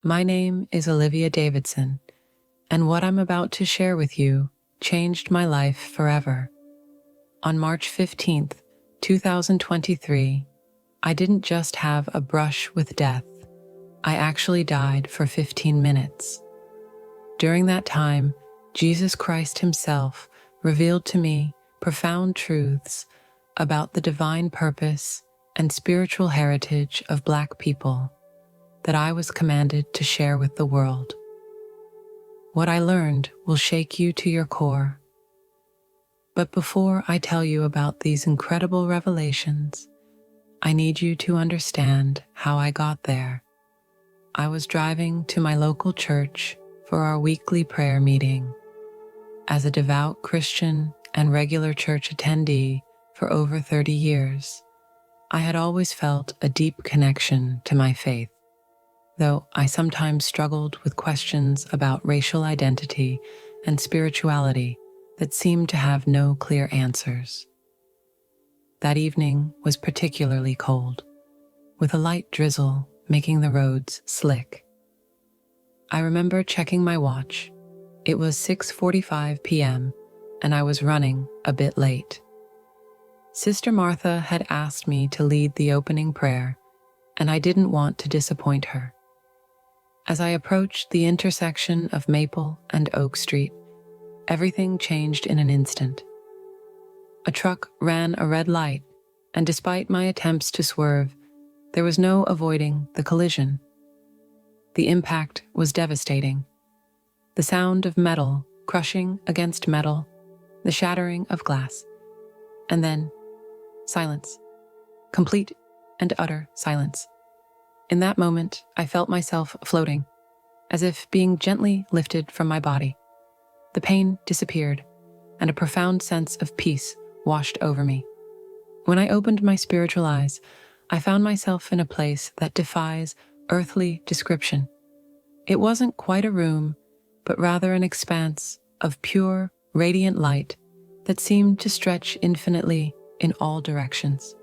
My name is Olivia Davidson, and what I'm about to share with you changed my life forever. On March 15th, 2023, I didn't just have a brush with death, I actually died for 15 minutes. During that time, Jesus Christ himself revealed to me profound truths about the divine purpose and spiritual heritage of Black people that I was commanded to share with the world. What I learned will shake you to your core. But before I tell you about these incredible revelations, I need you to understand how I got there. I was driving to my local church for our weekly prayer meeting. As a devout Christian and regular church attendee for over 30 years, I had always felt a deep connection to my faith, though I sometimes struggled with questions about racial identity and spirituality that seemed to have no clear answers. That evening was particularly cold, with a light drizzle making the roads slick. I remember checking my watch. It was 6:45 p.m., and I was running a bit late. Sister Martha had asked me to lead the opening prayer, and I didn't want to disappoint her. As I approached the intersection of Maple and Oak Street, everything changed in an instant. A truck ran a red light, and despite my attempts to swerve, there was no avoiding the collision. The impact was devastating. The sound of metal crushing against metal, the shattering of glass, and then silence. Complete and utter silence. In that moment, I felt myself floating, as if being gently lifted from my body. The pain disappeared, and a profound sense of peace washed over me. When I opened my spiritual eyes, I found myself in a place that defies earthly description. It wasn't quite a room, but rather an expanse of pure, radiant light that seemed to stretch infinitely in all directions.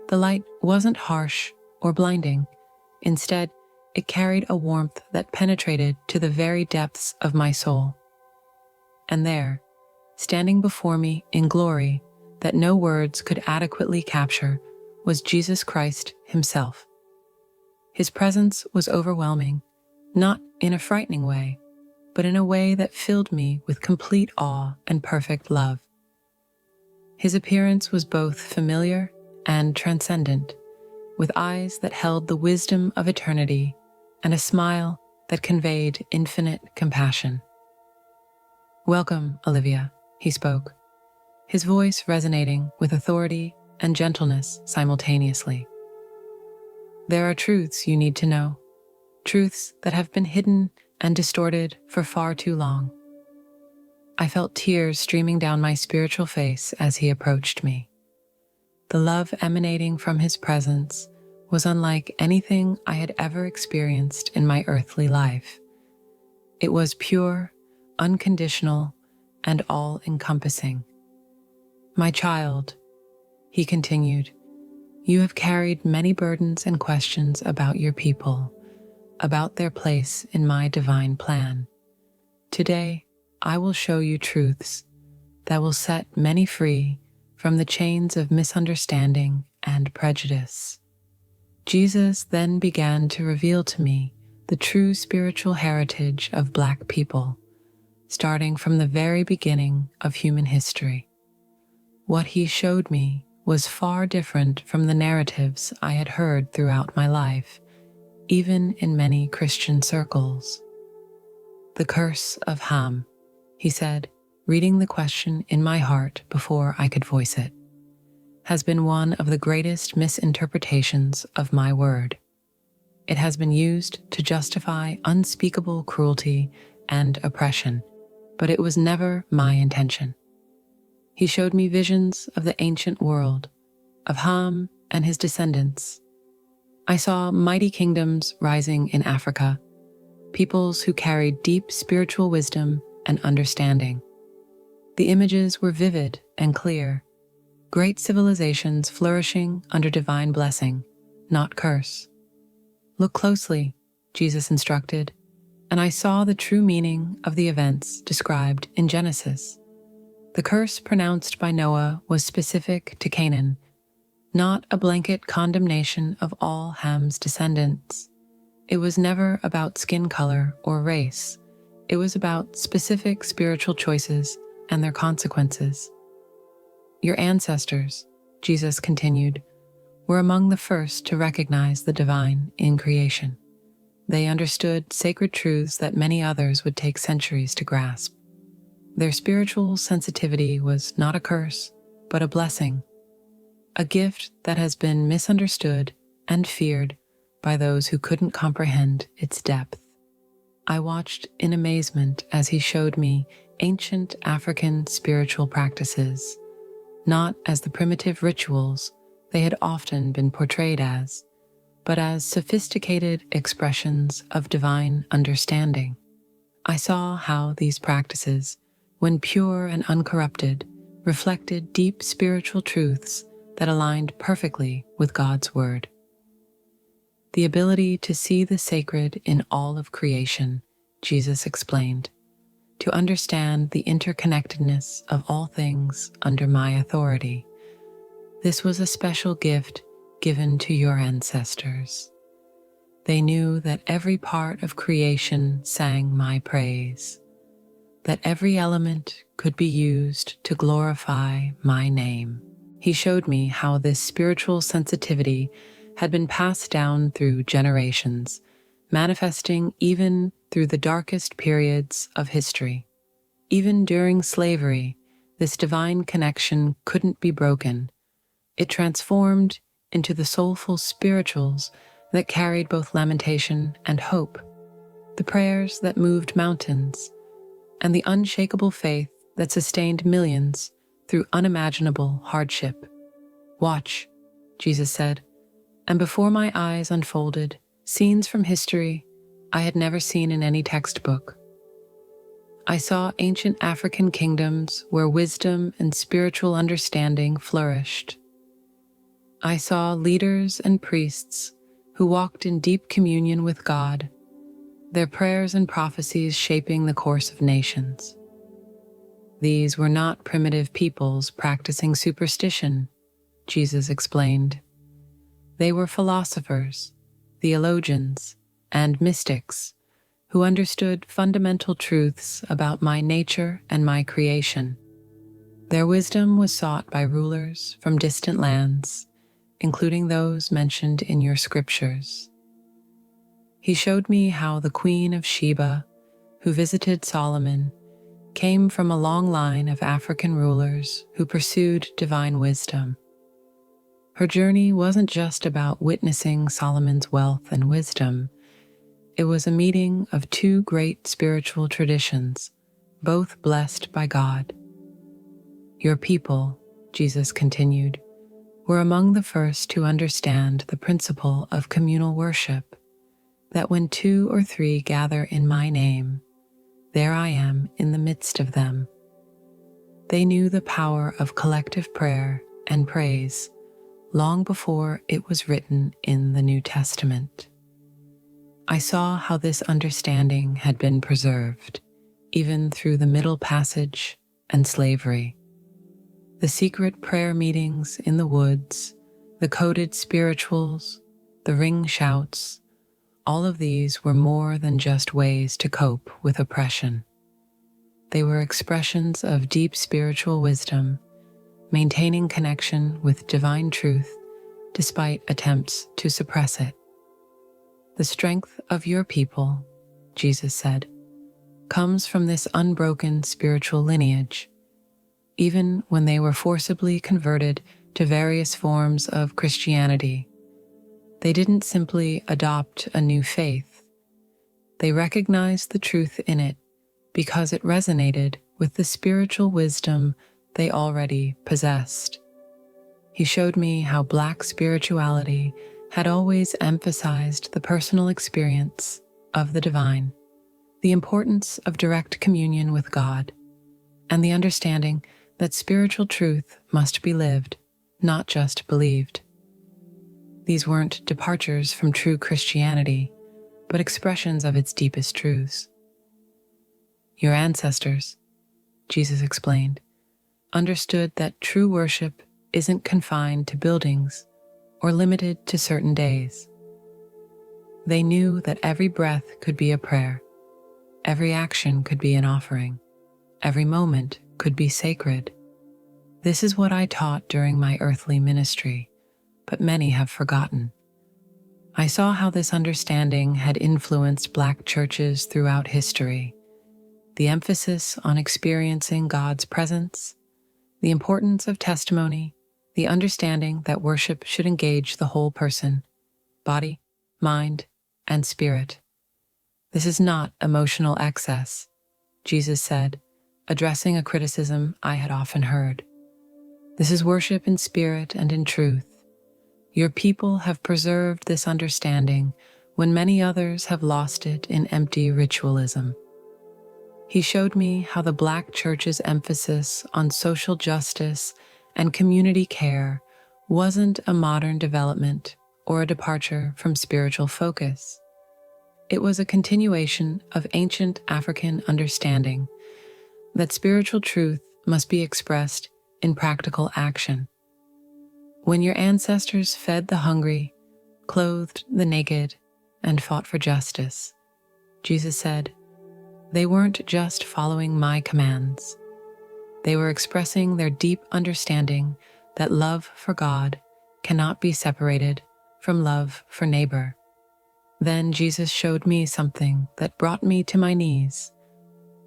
The light wasn't harsh or blinding. Instead, it carried a warmth that penetrated to the very depths of my soul. And there, standing before me in glory that no words could adequately capture, was Jesus Christ himself. His presence was overwhelming, not in a frightening way, but in a way that filled me with complete awe and perfect love. His appearance was both familiar and transcendent, with eyes that held the wisdom of eternity and a smile that conveyed infinite compassion. "Welcome, Olivia," he spoke, his voice resonating with authority and gentleness simultaneously. "There are truths you need to know, truths that have been hidden and distorted for far too long." I felt tears streaming down my spiritual face as he approached me. The love emanating from his presence was unlike anything I had ever experienced in my earthly life. It was pure, unconditional, and all-encompassing. "My child," he continued, "you have carried many burdens and questions about your people, about their place in my divine plan. Today, I will show you truths that will set many free from the chains of misunderstanding and prejudice." Jesus then began to reveal to me the true spiritual heritage of Black people, starting from the very beginning of human history. What he showed me was far different from the narratives I had heard throughout my life, even in many Christian circles. "The curse of Ham," he said, reading the question in my heart before I could voice it, "has been one of the greatest misinterpretations of my word. It has been used to justify unspeakable cruelty and oppression, but it was never my intention." He showed me visions of the ancient world, of Ham and his descendants. I saw mighty kingdoms rising in Africa, peoples who carried deep spiritual wisdom and understanding. The images were vivid and clear, great civilizations flourishing under divine blessing, not curse. "Look closely," Jesus instructed, and I saw the true meaning of the events described in Genesis. The curse pronounced by Noah was specific to Canaan, not a blanket condemnation of all Ham's descendants. It was never about skin color or race. It was about specific spiritual choices and their consequences. Your ancestors, Jesus continued, were among the first to recognize the divine in creation. They understood sacred truths that many others would take centuries to grasp. Their spiritual sensitivity was not a curse, but a blessing, a gift that has been misunderstood and feared by those who couldn't comprehend its depth. I watched in amazement as he showed me ancient African spiritual practices, not as the primitive rituals they had often been portrayed as, but as sophisticated expressions of divine understanding. I saw how these practices, when pure and uncorrupted, reflected deep spiritual truths that aligned perfectly with God's Word. The ability to see the sacred in all of creation, Jesus explained, to understand the interconnectedness of all things under my authority. This was a special gift given to your ancestors. They knew that every part of creation sang my praise, that every element could be used to glorify my name. He showed me how this spiritual sensitivity had been passed down through generations, manifesting even through the darkest periods of history. Even during slavery, this divine connection couldn't be broken. It transformed into the soulful spirituals that carried both lamentation and hope, the prayers that moved mountains, and the unshakable faith that sustained millions through unimaginable hardship. Watch, Jesus said, and before my eyes unfolded scenes from history I had never seen in any textbook. I saw ancient African kingdoms where wisdom and spiritual understanding flourished. I saw leaders and priests who walked in deep communion with God, their prayers and prophecies shaping the course of nations. These were not primitive peoples practicing superstition, Jesus explained. They were philosophers, theologians, and mystics who understood fundamental truths about my nature and my creation. Their wisdom was sought by rulers from distant lands, including those mentioned in your scriptures. He showed me how the Queen of Sheba, who visited Solomon, came from a long line of African rulers who pursued divine wisdom. Her journey wasn't just about witnessing Solomon's wealth and wisdom. It was a meeting of two great spiritual traditions, both blessed by God. Your people, Jesus continued, were among the first to understand the principle of communal worship, that when 2 or 3 gather in my name, there I am in the midst of them. They knew the power of collective prayer and praise long before it was written in the New Testament. I saw how this understanding had been preserved, even through the Middle Passage and slavery. The secret prayer meetings in the woods, the coded spirituals, the ring shouts, all of these were more than just ways to cope with oppression. They were expressions of deep spiritual wisdom, maintaining connection with divine truth despite attempts to suppress it. The strength of your people, Jesus said, comes from this unbroken spiritual lineage. Even when they were forcibly converted to various forms of Christianity, they didn't simply adopt a new faith. They recognized the truth in it because it resonated with the spiritual wisdom they already possessed. He showed me how Black spirituality had always emphasized the personal experience of the divine, the importance of direct communion with God, and the understanding that spiritual truth must be lived, not just believed. These weren't departures from true Christianity, but expressions of its deepest truths. Your ancestors, Jesus explained, understood that true worship isn't confined to buildings or limited to certain days. They knew that every breath could be a prayer, every action could be an offering, every moment could be sacred. This is what I taught during my earthly ministry, but many have forgotten. I saw how this understanding had influenced Black churches throughout history. The emphasis on experiencing God's presence, the importance of testimony, the understanding that worship should engage the whole person, body, mind, and spirit. This is not emotional excess, Jesus said, addressing a criticism I had often heard. This is worship in spirit and in truth. Your people have preserved this understanding when many others have lost it in empty ritualism. He showed me how the Black church's emphasis on social justice and community care wasn't a modern development or a departure from spiritual focus. It was a continuation of ancient African understanding that spiritual truth must be expressed in practical action. When your ancestors fed the hungry, clothed the naked, and fought for justice, Jesus said, they weren't just following my commands. They were expressing their deep understanding that love for God cannot be separated from love for neighbor. Then Jesus showed me something that brought me to my knees,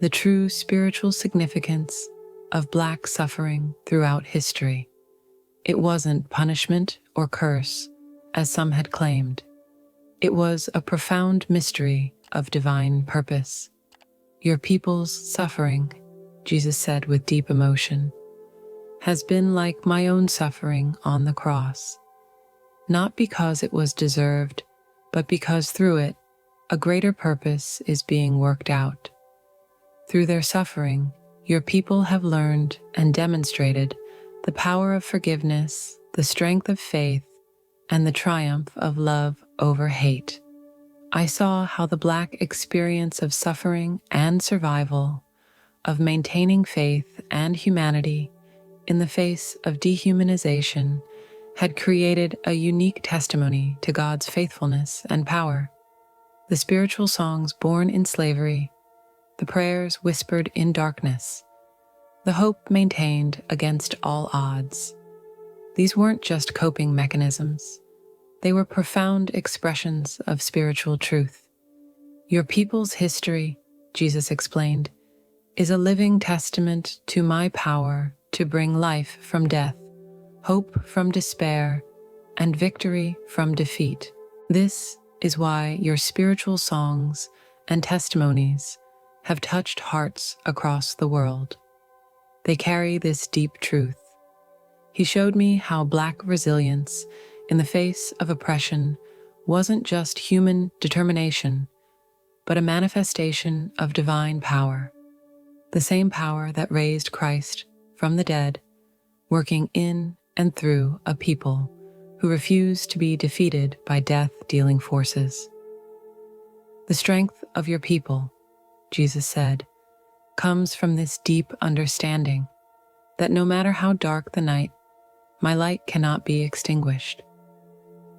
the true spiritual significance of Black suffering throughout history. It wasn't punishment or curse, as some had claimed. It was a profound mystery of divine purpose. Your people's suffering, Jesus said with deep emotion, has been like my own suffering on the cross. Not because it was deserved, but because through it, a greater purpose is being worked out. Through their suffering, your people have learned and demonstrated the power of forgiveness, the strength of faith, and the triumph of love over hate. I saw how the Black experience of suffering and survival, of maintaining faith and humanity in the face of dehumanization, had created a unique testimony to God's faithfulness and power. The spiritual songs born in slavery, the prayers whispered in darkness, the hope maintained against all odds. These weren't just coping mechanisms. They were profound expressions of spiritual truth. Your people's history, Jesus explained, is a living testament to my power to bring life from death, hope from despair, and victory from defeat. This is why your spiritual songs and testimonies have touched hearts across the world. They carry this deep truth. He showed me how Black resilience in the face of oppression wasn't just human determination, but a manifestation of divine power, the same power that raised Christ from the dead, working in and through a people who refused to be defeated by death-dealing forces. The strength of your people, Jesus said, comes from this deep understanding that no matter how dark the night, my light cannot be extinguished.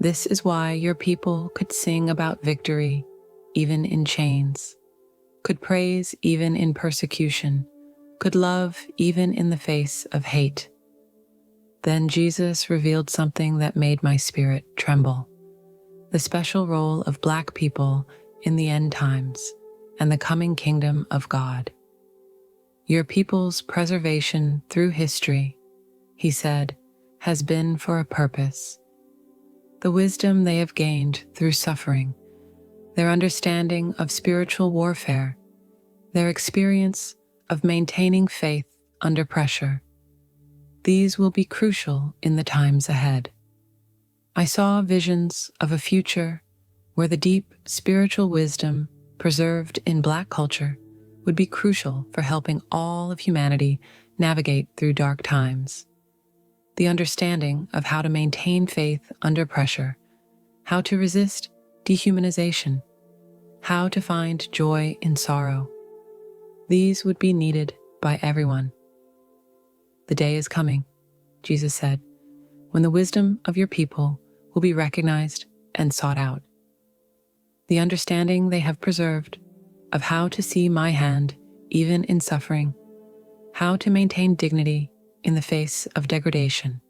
This is why your people could sing about victory even in chains, could praise even in persecution, could love even in the face of hate. Then Jesus revealed something that made my spirit tremble: the special role of Black people in the end times and the coming kingdom of God. Your people's preservation through history, he said, has been for a purpose. The wisdom they have gained through suffering, their understanding of spiritual warfare, their experience of maintaining faith under pressure, these will be crucial in the times ahead. I saw visions of a future where the deep spiritual wisdom preserved in Black culture would be crucial for helping all of humanity navigate through dark times. The understanding of how to maintain faith under pressure, how to resist dehumanization, how to find joy in sorrow. These would be needed by everyone. The day is coming, Jesus said, when the wisdom of your people will be recognized and sought out. The understanding they have preserved of how to see my hand even in suffering, how to maintain dignity in the face of degradation,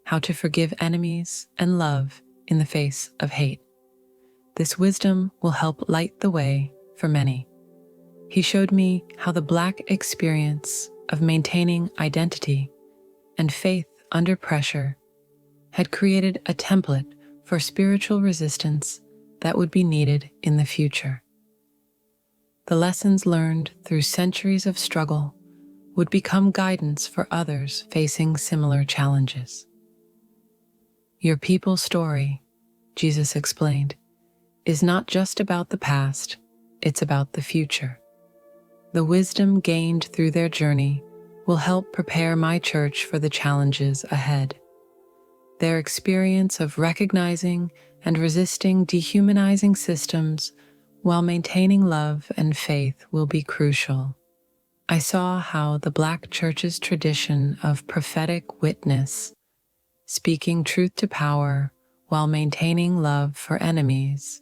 how to forgive enemies and love in the face of hate. This wisdom will help light the way for many. He showed me how the Black experience of maintaining identity and faith under pressure had created a template for spiritual resistance that would be needed in the future. The lessons learned through centuries of struggle would become guidance for others facing similar challenges. Your people's story, Jesus explained, is not just about the past, it's about the future. The wisdom gained through their journey will help prepare my church for the challenges ahead. Their experience of recognizing and resisting dehumanizing systems while maintaining love and faith will be crucial. I saw how the Black Church's tradition of prophetic witness, speaking truth to power while maintaining love for enemies,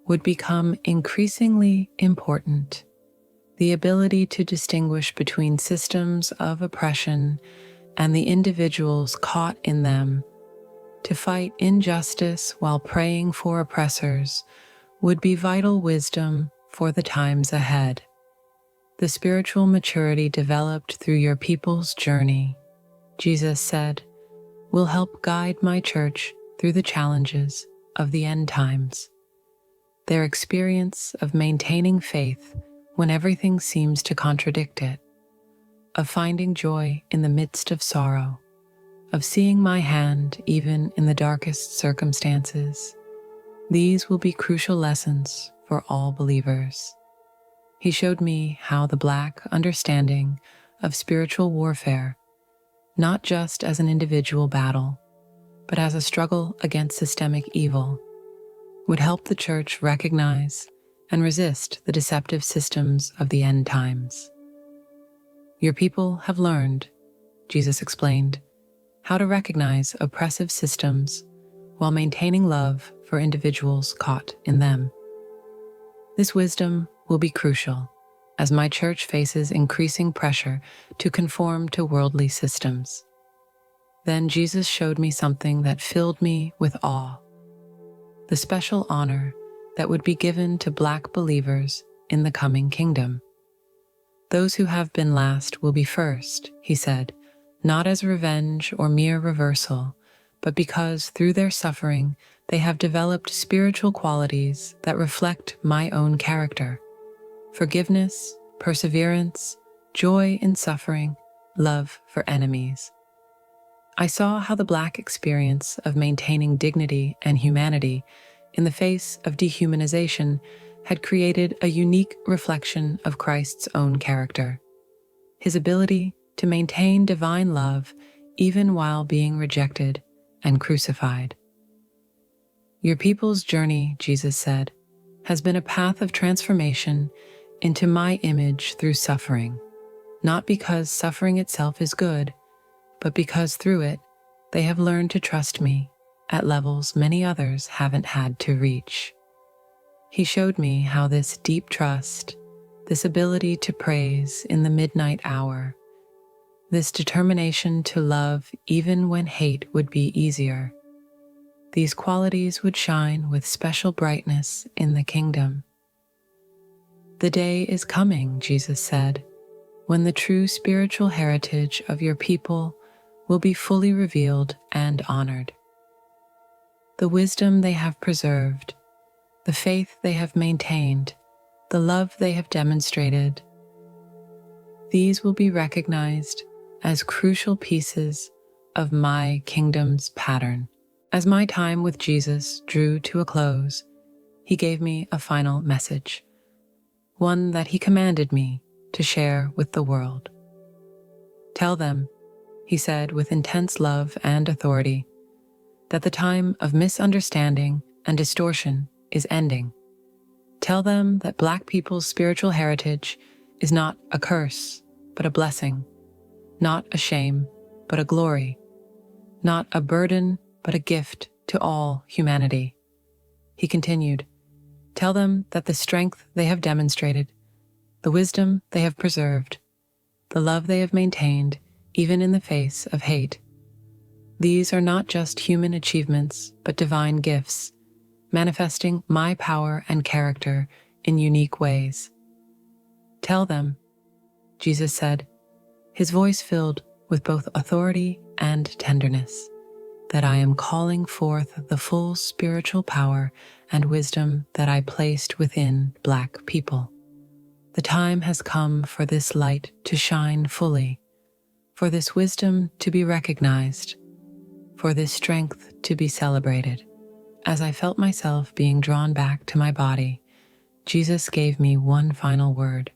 would become increasingly important. The ability to distinguish between systems of oppression and the individuals caught in them, to fight injustice while praying for oppressors, would be vital wisdom for the times ahead. The spiritual maturity developed through your people's journey, Jesus said, will help guide my church through the challenges of the end times. Their experience of maintaining faith when everything seems to contradict it, of finding joy in the midst of sorrow, of seeing my hand even in the darkest circumstances. These will be crucial lessons for all believers. He showed me how the Black understanding of spiritual warfare, not just as an individual battle, but as a struggle against systemic evil, would help the church recognize and resist the deceptive systems of the end times. Your people have learned, Jesus explained, how to recognize oppressive systems while maintaining love for individuals caught in them. This wisdom will be crucial as my church faces increasing pressure to conform to worldly systems. Then Jesus showed me something that filled me with awe: the special honor that would be given to Black believers in the coming kingdom. Those who have been last will be first, he said, not as revenge or mere reversal, but because through their suffering they have developed spiritual qualities that reflect my own character: forgiveness, perseverance, joy in suffering, love for enemies. I saw how the Black experience of maintaining dignity and humanity in the face of dehumanization had created a unique reflection of Christ's own character, his ability to maintain divine love even while being rejected and crucified. Your people's journey, Jesus said, has been a path of transformation into my image through suffering, not because suffering itself is good, but because through it they have learned to trust me at levels many others haven't had to reach. He showed me how this deep trust, this ability to praise in the midnight hour, this determination to love even when hate would be easier, these qualities would shine with special brightness in the kingdom. The day is coming, Jesus said, when the true spiritual heritage of your people will be fully revealed and honored. The wisdom they have preserved, the faith they have maintained, the love they have demonstrated, these will be recognized as crucial pieces of my kingdom's pattern. As my time with Jesus drew to a close, he gave me a final message, one that he commanded me to share with the world. Tell them, he said with intense love and authority, that the time of misunderstanding and distortion is ending. Tell them that Black people's spiritual heritage is not a curse, but a blessing, not a shame, but a glory, not a burden, but a gift to all humanity. He continued, tell them that the strength they have demonstrated, the wisdom they have preserved, the love they have maintained, even in the face of hate. These are not just human achievements, but divine gifts, manifesting my power and character in unique ways. Tell them, Jesus said, his voice filled with both authority and tenderness, that I am calling forth the full spiritual power and wisdom that I placed within Black people. The time has come for this light to shine fully, for this wisdom to be recognized, for this strength to be celebrated. As I felt myself being drawn back to my body, Jesus gave me one final word.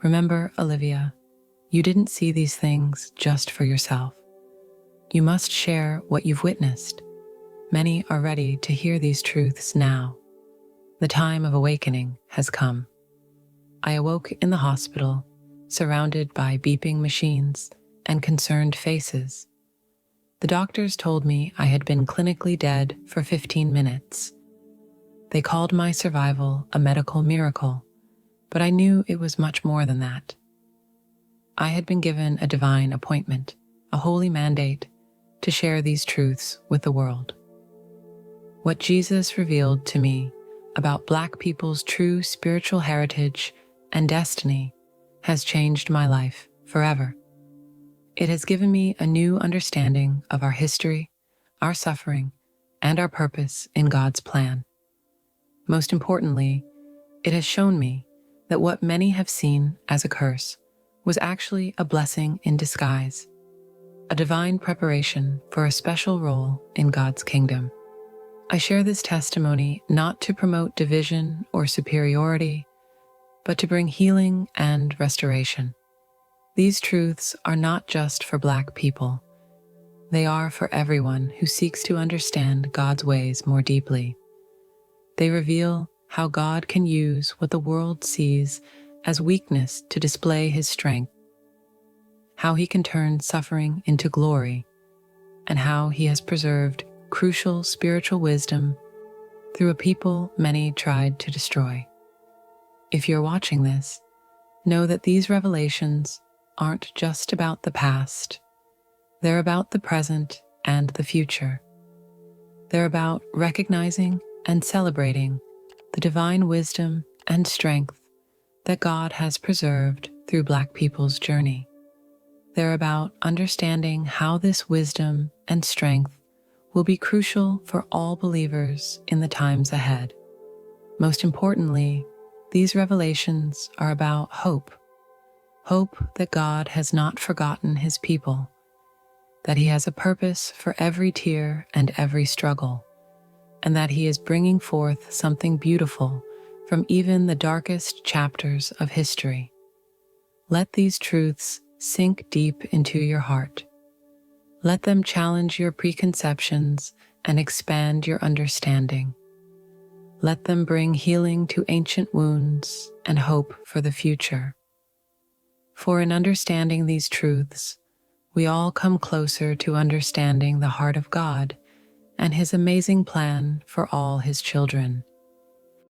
Remember, Olivia, you didn't see these things just for yourself. You must share what you've witnessed. Many are ready to hear these truths now. The time of awakening has come. I awoke in the hospital, surrounded by beeping machines and concerned faces. The doctors told me I had been clinically dead for 15 minutes. They called my survival a medical miracle, but I knew it was much more than that. I had been given a divine appointment, a holy mandate, to share these truths with the world. What Jesus revealed to me about Black people's true spiritual heritage and destiny has changed my life forever. It has given me a new understanding of our history, our suffering, and our purpose in God's plan. Most importantly, it has shown me that what many have seen as a curse was actually a blessing in disguise, a divine preparation for a special role in God's kingdom. I share this testimony not to promote division or superiority, but to bring healing and restoration. These truths are not just for Black people. They are for everyone who seeks to understand God's ways more deeply. They reveal how God can use what the world sees as weakness to display his strength, how he can turn suffering into glory, and how he has preserved crucial spiritual wisdom through a people many tried to destroy. If you're watching this, know that these revelations aren't just about the past. They're about the present and the future. They're about recognizing and celebrating the divine wisdom and strength that God has preserved through Black people's journey. They're about understanding how this wisdom and strength will be crucial for all believers in the times ahead. Most importantly, these revelations are about hope. Hope that God has not forgotten his people, that he has a purpose for every tear and every struggle, and that he is bringing forth something beautiful from even the darkest chapters of history. Let these truths sink deep into your heart. Let them challenge your preconceptions and expand your understanding. Let them bring healing to ancient wounds and hope for the future. For in understanding these truths, we all come closer to understanding the heart of God and his amazing plan for all his children.